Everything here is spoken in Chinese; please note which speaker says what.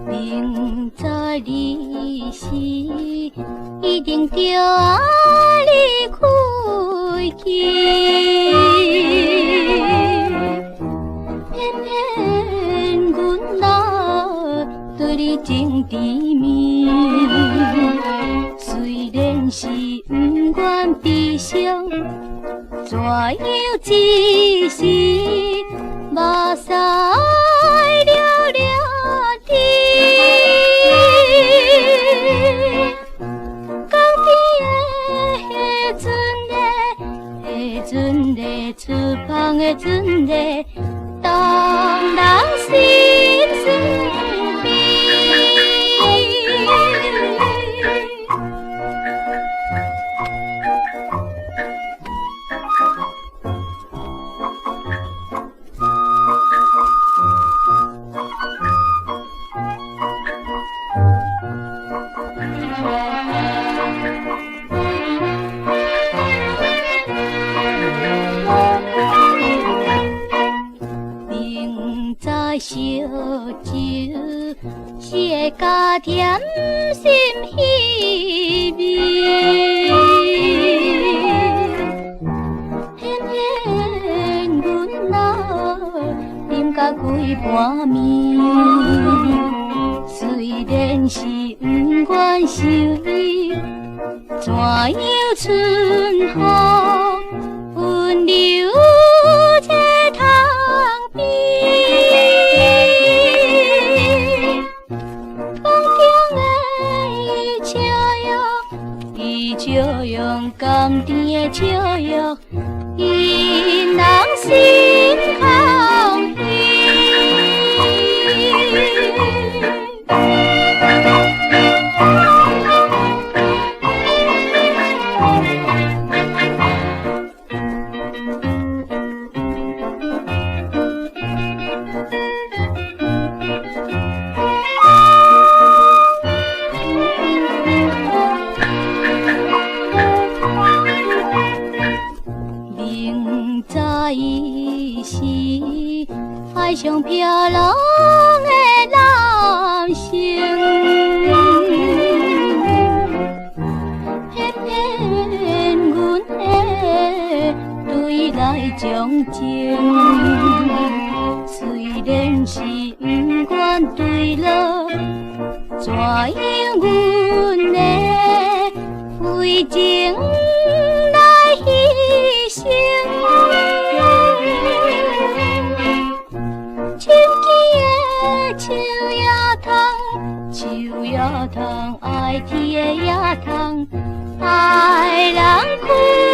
Speaker 1: 明知你是一定着离开去，偏偏阮若对你情痴迷。虽然是不愿悲伤，怎样一时目屎了了滴。江边的迄阵个出芳的阵个，当人心酸悲。明知烧酒是会加甜心稀味，偏偏阮若饮甲规盘暝。虽然是不愿受伊，怎样春雨温柔这通比？风景的伊笑容，甘甜的笑容，引人心空虚。明知伊是海上飘浪的男性，偏偏阮会对来钟情。虽然是不愿对落，怎样阮会为情来牺牲？深更的树叶窗，爱天的夜窗，爱人开。